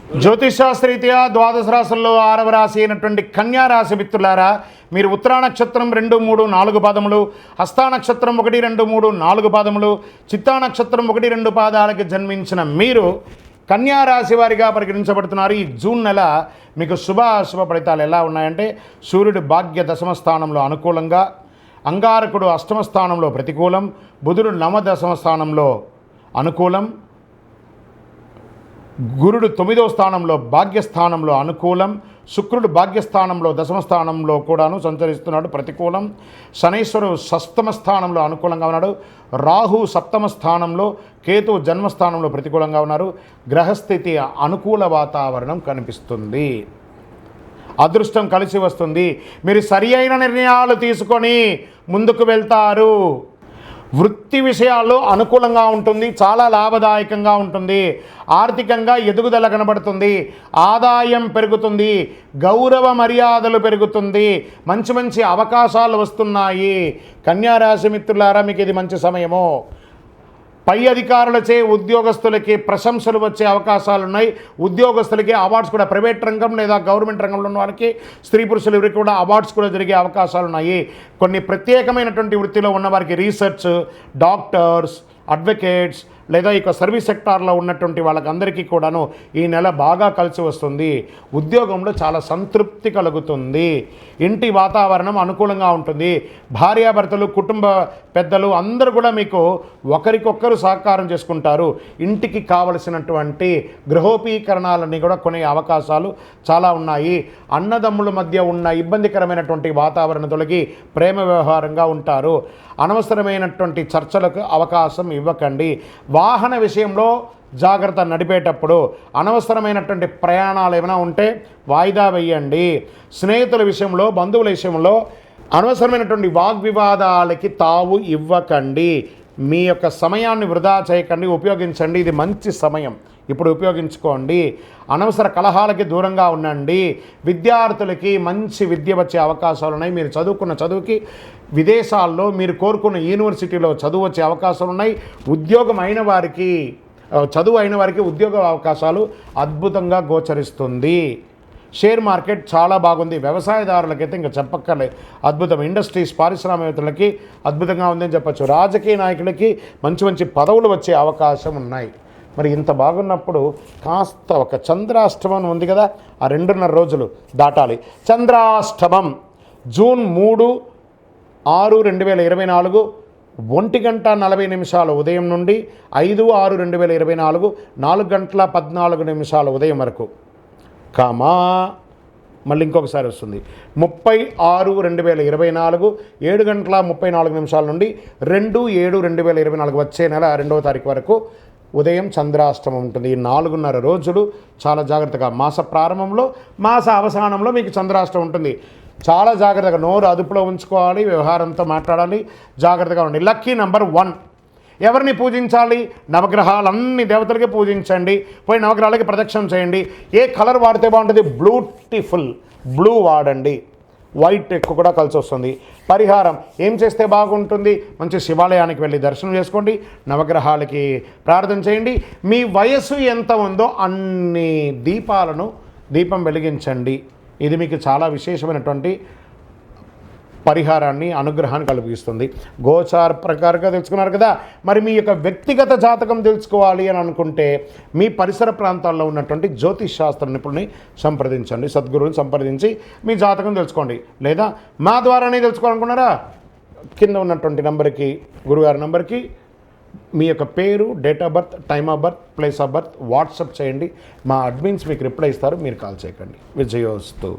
జ్యోతిషాస్త్రరీత్యా ద్వాదశ రాశుల్లో 6వ రాశి అయినటువంటి కన్యా రాశి మిత్రులారా, మీరు ఉత్తరా నక్షత్రం 2, 3, 4 పాదములు, హస్తా నక్షత్రం 1, 2, 3, 4 పాదములు, చిత్తా నక్షత్రం 1, 2 పాదాలకి జన్మించిన మీరు కన్యా రాశి వారిగా పరిగణించబడుతున్నారు. ఈ జూన్ నెల మీకు శుభ ఫలితాలు ఎలా ఉన్నాయంటే, సూర్యుడు భాగ్య దశమ స్థానంలో అనుకూలంగా, అంగారకుడు అష్టమ స్థానంలో ప్రతికూలం, బుధుడు నవదశమ స్థానంలో అనుకూలం, గురుడు 9వ స్థానంలో భాగ్యస్థానంలో అనుకూలం, శుక్రుడు భాగ్యస్థానంలో దశమ స్థానంలో కూడాను సంచరిస్తున్నాడు ప్రతికూలం, శనైశ్వరుడు షష్టమ స్థానంలో అనుకూలంగా ఉన్నాడు, రాహు సప్తమ స్థానంలో, కేతు జన్మస్థానంలో ప్రతికూలంగా ఉన్నారు. గ్రహస్థితి అనుకూల వాతావరణం కనిపిస్తుంది. అదృష్టం కలిసి వస్తుంది. మీరు సరి అయిన నిర్ణయాలు తీసుకొని ముందుకు వెళ్తారు. వృత్తి విషయాల్లో అనుకూలంగా ఉంటుంది, చాలా లాభదాయకంగా ఉంటుంది. ఆర్థికంగా ఎదుగుదల కనబడుతుంది, ఆదాయం పెరుగుతుంది, గౌరవ మర్యాదలు పెరుగుతుంది, మంచి అవకాశాలు వస్తున్నాయి. కన్యా రాశి మిత్రులారా, మీకు ఇది మంచి సమయము. పై అధికారులచే ఉద్యోగస్తులకి ప్రశంసలు వచ్చే అవకాశాలు ఉన్నాయి. ఉద్యోగస్తులకి అవార్డ్స్ కూడా, ప్రైవేట్ రంగం లేదా గవర్నమెంట్ రంగంలో ఉన్న వారికి, స్త్రీ పురుషులు ఎవరికి కూడా అవార్డ్స్ కూడా జరిగే అవకాశాలు ఉన్నాయి. కొన్ని ప్రత్యేకమైనటువంటి వృత్తిలో ఉన్న వారికి రీసెర్చ్, డాక్టర్స్, అడ్వకేట్స్ లేదా ఇక సర్వీస్ సెక్టార్లో ఉన్నటువంటి వాళ్ళకందరికీ కూడాను ఈ నెల బాగా కలిసి వస్తుంది. ఉద్యోగంలో చాలా సంతృప్తి కలుగుతుంది. ఇంటి వాతావరణం అనుకూలంగా ఉంటుంది. భార్యాభర్తలు, కుటుంబ పెద్దలు అందరూ కూడా మీకు ఒకరికొకరు సహకారం చేసుకుంటారు. ఇంటికి కావలసినటువంటి గృహోపీకరణాలన్నీ కూడా కొనే అవకాశాలు చాలా ఉన్నాయి. అన్నదమ్ముల మధ్య ఉన్న ఇబ్బందికరమైనటువంటి వాతావరణం తొలగి ప్రేమ వ్యవహారంగా ఉంటారు. అనవసరమైనటువంటి చర్చలకు అవకాశం ఇవ్వకండి. వాహన విషయంలో జాగ్రత్త. నడిపేటప్పుడు అనవసరమైనటువంటి ప్రయాణాలు ఏమైనా ఉంటే వాయిదా వేయండి. స్నేహితుల విషయంలో, బంధువుల విషయంలో అనవసరమైనటువంటి వాగ్వివాదాలకి తావు ఇవ్వకండి. మీ యొక్క సమయాన్ని వృధా చేయకండి, ఉపయోగించండి. ఇది మంచి సమయం, ఇప్పుడు ఉపయోగించుకోండి. అనవసర కలహాలకి దూరంగా ఉండండి. విద్యార్థులకి మంచి విద్య వచ్చే అవకాశాలు ఉన్నాయి. మీరు చదువుకున్న చదువుకి విదేశాల్లో మీరు కోరుకున్న యూనివర్సిటీలో చదువు వచ్చే అవకాశాలు ఉన్నాయి. చదువు అయిన వారికి ఉద్యోగ అవకాశాలు అద్భుతంగా గోచరిస్తుంది. షేర్ మార్కెట్ చాలా బాగుంది. వ్యవసాయదారులకైతే ఇంకా చెప్పక్కర్లేదు, అద్భుతం. ఇండస్ట్రీస్, పారిశ్రామికవేత్తలకి అద్భుతంగా ఉందని చెప్పచ్చు. రాజకీయ నాయకులకి మంచి పదవులు వచ్చే అవకాశం ఉన్నాయి. మరి ఇంత బాగున్నప్పుడు కాస్త ఒక చంద్రాష్టమం ఉంది కదా, ఆ 2.5 రోజులు దాటాలి. చంద్రాష్టమం జూన్ 3, 6, 2024 1:40 ఉదయం నుండి 5, 6, 2024 4:14 ఉదయం వరకు. మళ్ళీ ఇంకొకసారి వస్తుంది 30, 6, 2024 7:34 నుండి 2, 7, 2024 వచ్చే నెల 2వ తారీఖు వరకు ఉదయం చంద్రాష్టమం ఉంటుంది. ఈ 4.5 రోజులు చాలా జాగ్రత్తగా, మాస ప్రారంభంలో, మాస అవసానంలో మీకు చంద్రాష్టమం ఉంటుంది. చాలా జాగ్రత్తగా నోరు అదుపులో ఉంచుకోవాలి, వ్యవహారంతో మాట్లాడాలి, జాగ్రత్తగా ఉండండి. Lucky number 1. ఎవరిని పూజించాలి? నవగ్రహాలన్నీ దేవతలకి పూజించండి. పోయి నవగ్రహాలకి ప్రదక్షిణం చేయండి. ఏ కలర్ వాడితే బాగుంటుంది? బ్యూటిఫుల్ బ్లూ వాడండి. వైట్ ఎక్కువ కూడా కలిసి వస్తుంది. పరిహారం ఏం చేస్తే బాగుంటుంది? మంచి శివాలయానికి వెళ్ళి దర్శనం చేసుకోండి, నవగ్రహాలకి ప్రార్థన చేయండి. మీ వయస్సు ఎంత ఉందో అన్ని దీపం వెలిగించండి. ఇది మీకు చాలా విశేషమైనటువంటి పరిహారాన్ని, అనుగ్రహాన్ని కలిగిస్తుంది. గోచార ప్రకారంగా తెలుసుకున్నారు కదా. మరి మీ యొక్క వ్యక్తిగత జాతకం తెలుసుకోవాలి అని అనుకుంటే మీ పరిసర ప్రాంతాల్లో ఉన్నటువంటి జ్యోతిష్ శాస్త్ర నిపుణుని సంప్రదించండి, సద్గురువుని సంప్రదించి మీ జాతకం తెలుసుకోండి. లేదా మా ద్వారానే తెలుసుకోవాలనుకున్నారా, కింద ఉన్నటువంటి నంబర్కి, గురుగారి నంబర్కి మీ యొక్క పేరు, date of birth, time of birth, place of birth WhatsApp చేయండి. మా అడ్మిన్స్ మీకు రిప్లై ఇస్తారు, మీరు కాల్ చేయకండి. విజయోస్తు.